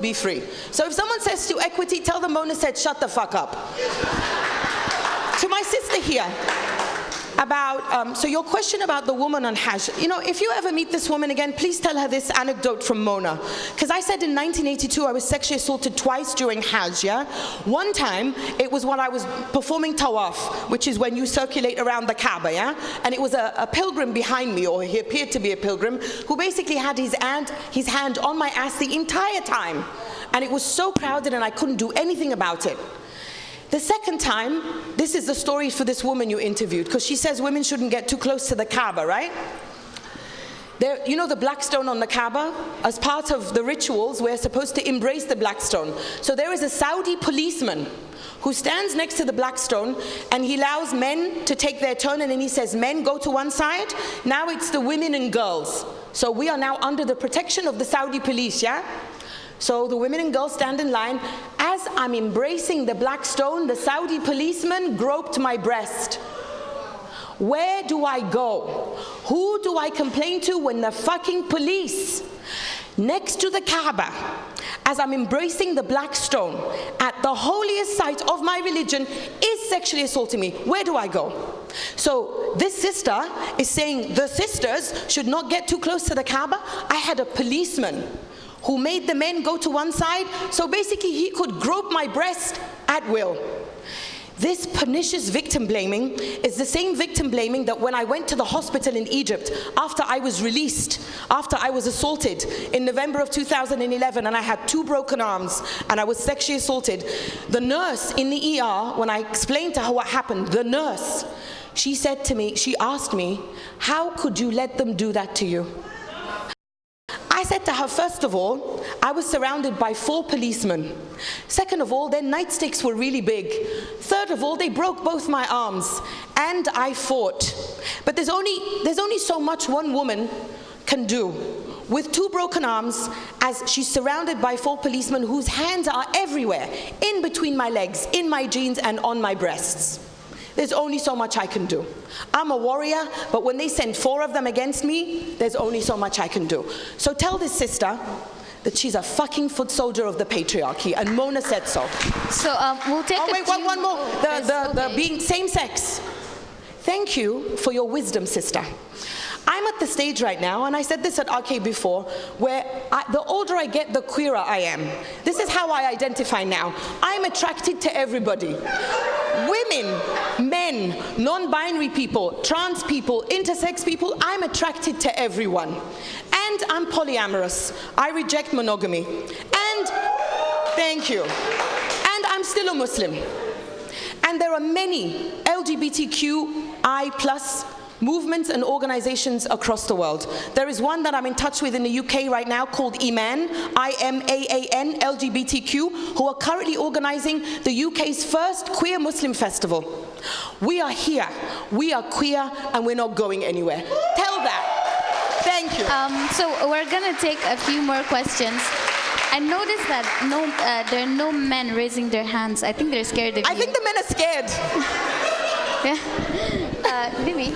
be free. So if someone says to equity, tell them Mona said, shut the fuck up. To my sister here, about, so your question about the woman on Hajj, you know, if you ever meet this woman again, please tell her this anecdote from Mona. Because I said in 1982 I was sexually assaulted twice during Hajj, yeah? One time, it was when I was performing tawaf, which is when you circulate around the Kaaba, yeah? And it was a pilgrim behind me, or he appeared to be a pilgrim, who basically had his hand on my ass the entire time. And it was so crowded and I couldn't do anything about it. The second time, this is the story for this woman you interviewed, because she says women shouldn't get too close to the Kaaba, right? There, you know the black stone on the Kaaba? As part of the rituals, we're supposed to embrace the black stone. So there is a Saudi policeman who stands next to the black stone, and he allows men to take their turn, and then he says, men, go to one side. Now it's the women and girls. So we are now under the protection of the Saudi police, yeah? So the women and girls stand in line. As I'm embracing the black stone, the Saudi policeman groped my breast. Where do I go? Who do I complain to when the fucking police, next to the Kaaba, as I'm embracing the black stone, at the holiest site of my religion, is sexually assaulting me? Where do I go? So this sister is saying the sisters should not get too close to the Kaaba. I had a policeman who made the men go to one side, so basically he could grope my breast at will. This pernicious victim blaming is the same victim blaming that when I went to the hospital in Egypt after I was released, after I was assaulted in November of 2011, and I had 2 broken arms and I was sexually assaulted. The nurse in the ER, when I explained to her what happened, the nurse, she said to me, she asked me, how could you let them do that to you? I said to her, first of all, I was surrounded by 4 policemen. Second of all, their nightsticks were really big. Third of all, they broke both my arms, and I fought. But there's only so much one woman can do with 2 broken arms, as she's surrounded by 4 policemen whose hands are everywhere, in between my legs, in my jeans, and on my breasts. There's only so much I can do. I'm a warrior, but when they send 4 of them against me, there's only so much I can do. So tell this sister that she's a fucking foot soldier of the patriarchy, and Mona said so. So we'll take one more. The being same sex. Thank you for your wisdom, sister. I'm at the stage right now, and I said this at RK before, where the older I get, the queerer I am. This is how I identify now. I'm attracted to everybody. Women, men, non-binary people, trans people, intersex people, I'm attracted to everyone. And I'm polyamorous. I reject monogamy. And, thank you. And I'm still a Muslim. And there are many LGBTQI+ movements and organizations across the world. There is one that I'm in touch with in the UK right now called IMAN, I-M-A-A-N, LGBTQ, who are currently organizing the UK's first queer Muslim festival. We are here, we are queer, and we're not going anywhere. Tell that. Thank you. So we're gonna take a few more questions. I noticed that there are no men raising their hands. I think they're scared of you. I think the men are scared. Yeah. Mimi?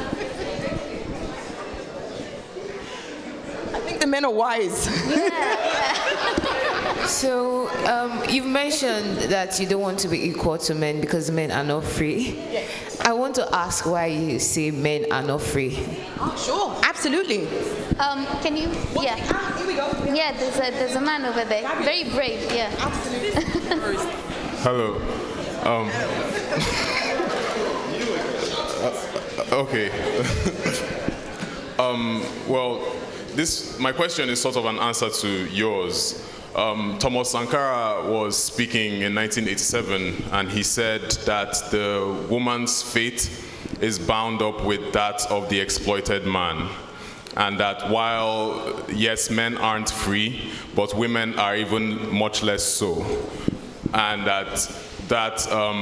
The men are wise. Yeah. So you've mentioned that you don't want to be equal to men because men are not free. Yes. I want to ask why you say men are not free. Oh, sure, absolutely. Can you? Yeah. Here we go. Yeah, there's a man over there. Very brave. Yeah. Absolutely. Hello. Okay. Well, my question is sort of an answer to yours. Thomas Sankara was speaking in 1987, and he said that the woman's fate is bound up with that of the exploited man. And that while, yes, men aren't free, but women are even much less so. And that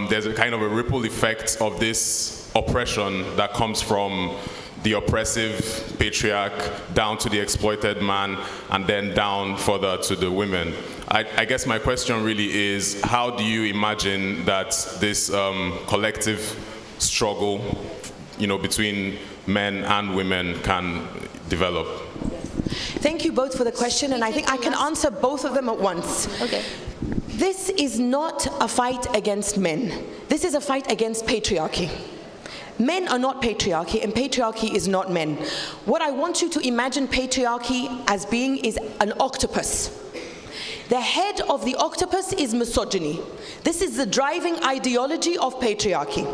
there's a kind of a ripple effect of this oppression that comes from the oppressive patriarch down to the exploited man, and then down further to the women. I guess my question really is, how do you imagine that this collective struggle, between men and women can develop? Thank you both for the question, and I think I can answer both of them at once. Okay. This is not a fight against men. This is a fight against patriarchy. Men are not patriarchy, and patriarchy is not men. What I want you to imagine patriarchy as being is an octopus. The head of the octopus is misogyny. This is the driving ideology of patriarchy.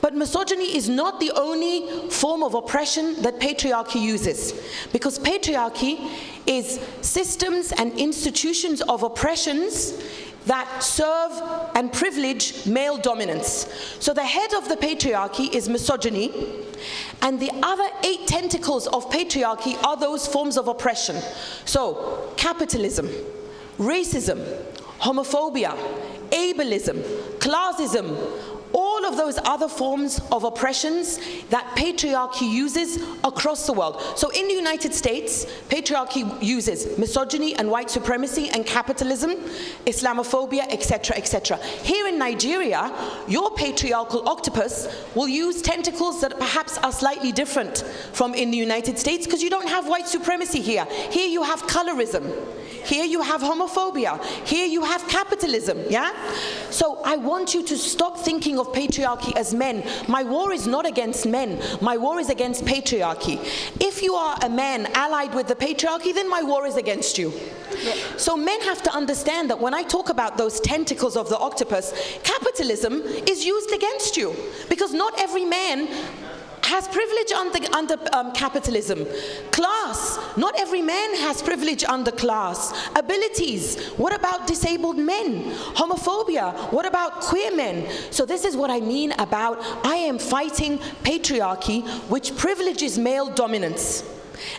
But misogyny is not the only form of oppression that patriarchy uses, because patriarchy is systems and institutions of oppressions that serve and privilege male dominance. So the head of the patriarchy is misogyny, and the other 8 tentacles of patriarchy are those forms of oppression. So capitalism, racism, homophobia, ableism, classism, all of those other forms of oppressions that patriarchy uses across the world. So in the United States, patriarchy uses misogyny and white supremacy and capitalism, Islamophobia, etc., etc. Here in Nigeria, your patriarchal octopus will use tentacles that perhaps are slightly different from in the United States, because you don't have white supremacy here. Here you have colorism. Here you have homophobia. Here you have capitalism, yeah? So I want you to stop thinking of patriarchy as men. My war is not against men. My war is against patriarchy. If you are a man allied with the patriarchy, then my war is against you. Yeah. So men have to understand that when I talk about those tentacles of the octopus, capitalism is used against you, because not every man has privilege under capitalism. Class, not every man has privilege under class. Abilities, what about disabled men? Homophobia, what about queer men? So this is what I mean about I am fighting patriarchy, which privileges male dominance.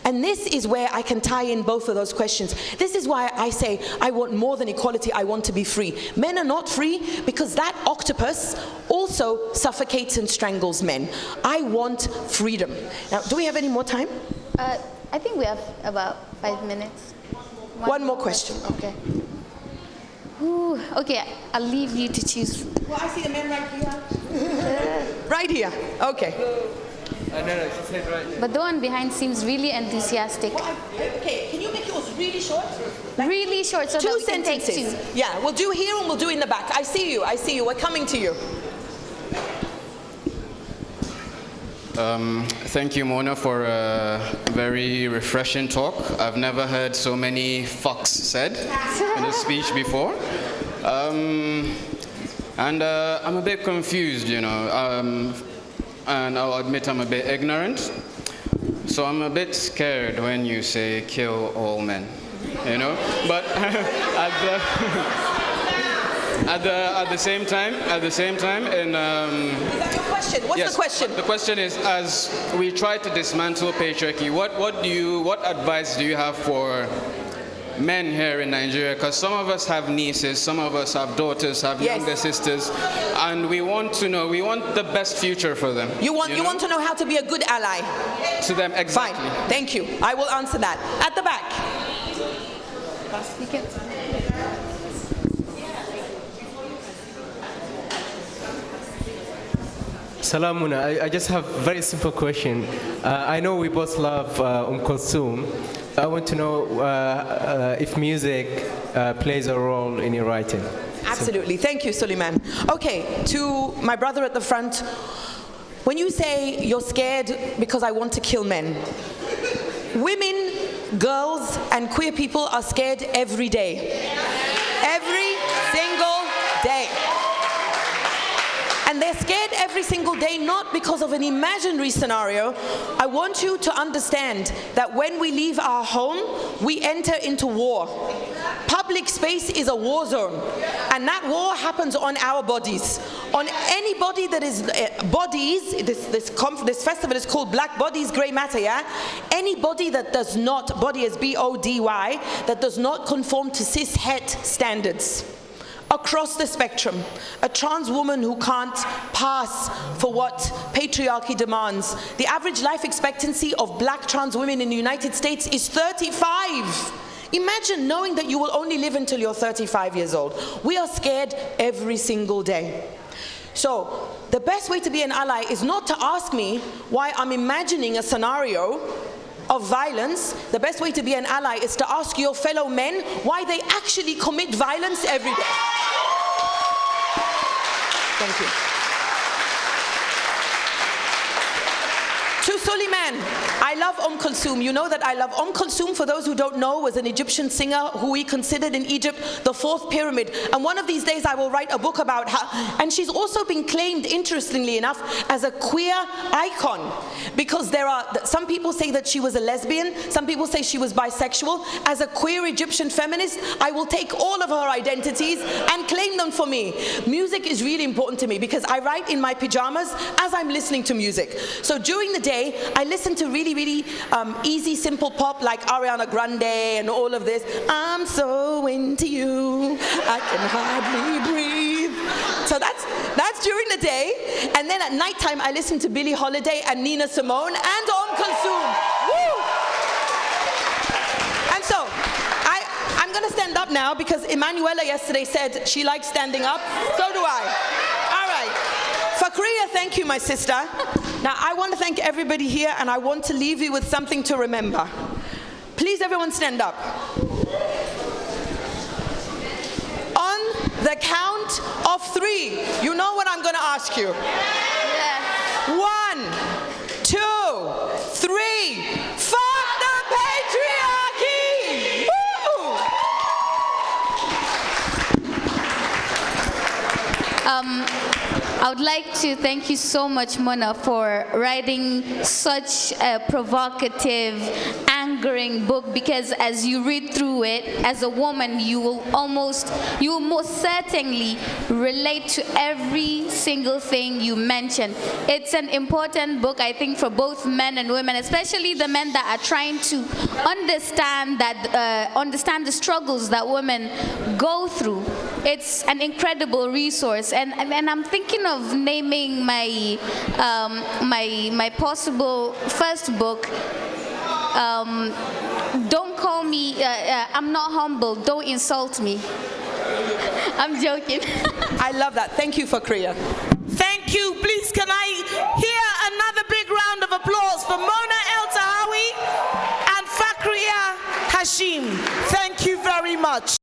And this is where I can tie in both of those questions. This is why I say I want more than equality, I want to be free. Men are not free because that octopus also suffocates and strangles men. I want freedom. Now, do we have any more time? I think we have about 5 minutes. One more question. Okay. Ooh, okay, I'll leave you to choose. Well, I see the man right here. Right here. Okay. No, she said right there. But the one behind seems really enthusiastic. Well, okay, can you make yours really short? Really short, so 2 that we can take sentences. 2. Yeah, we'll do here and we'll do in the back. I see you, I see you. We're coming to you. Thank you, Mona, for a very refreshing talk. I've never heard so many fucks said in a speech before. And I'm a bit confused, you know. And I'll admit I'm a bit ignorant. So I'm a bit scared when you say kill all men, you know? But at the same time, in Is that your question? What's yes, the question? the question is, as we try to dismantle patriarchy, what advice do you have for men here in Nigeria? Because some of us have nieces, some of us have daughters, have Yes. younger sisters, and we want the best future for them. You want to know how to be a good ally. To them, exactly. Fine, thank you. I will answer that. At the back. Salam Muna. I just have a very simple question. I know we both love Kulthum. I want to know if music plays a role in your writing. Absolutely. Thank you, Suleiman. Okay, to my brother at the front, when you say you're scared because I want to kill men, women, girls, and queer people are scared every day. Every single day. And they're scared every single day, not because of an imaginary scenario. I want you to understand that when we leave our home, we enter into war. Public space is a war zone, and that war happens on our bodies. On anybody that is bodies, this festival is called Black Bodies, Grey Matter, yeah? Anybody that does not, body is B-O-D-Y, that does not conform to cis-het standards. Across the spectrum, a trans woman who can't pass for what patriarchy demands. The average life expectancy of black trans women in the United States is 35. Imagine knowing that you will only live until you're 35 years old. We are scared every single day. So the best way to be an ally is not to ask me why I'm imagining a scenario of violence, the best way to be an ally is to ask your fellow men why they actually commit violence every day. Thank you. To Suleiman, I love Kulthum. You know that I love Kulthum. For those who don't know, was an Egyptian singer who we considered in Egypt the fourth pyramid. And one of these days I will write a book about her. And she's also been claimed, interestingly enough, as a queer icon. Because there are, some people say that she was a lesbian. Some people say she was bisexual. As a queer Egyptian feminist, I will take all of her identities and claim them for me. Music is really important to me because I write in my pajamas as I'm listening to music. So during the day, I listen to really, really easy, simple pop like Ariana Grande and all of this. I'm so into you, I can hardly breathe. So that's during the day. And then at nighttime, I listen to Billie Holiday and Nina Simone and Kulthum. Woo! And so, I'm going to stand up now because Emanuela yesterday said she likes standing up. So do I. All right. Fakriya, thank you, my sister. Now, I want to thank everybody here, and I want to leave you with something to remember. Please, everyone stand up. On the count of 3, you know what I'm going to ask you. Yes. 1, 2, 3. Fuck the patriarchy! Woo! I would like to thank you so much, Mona, for writing such a provocative, angering book, because as you read through it, as a woman, you will most certainly relate to every single thing you mention. It's an important book, I think, for both men and women, especially the men that are trying to understand the struggles that women go through. It's an incredible resource, and I'm thinking of naming my my possible first book. Don't call me. I'm not humble. Don't insult me. I'm joking. I love that. Thank you, Fakriya. Thank you. Please, can I hear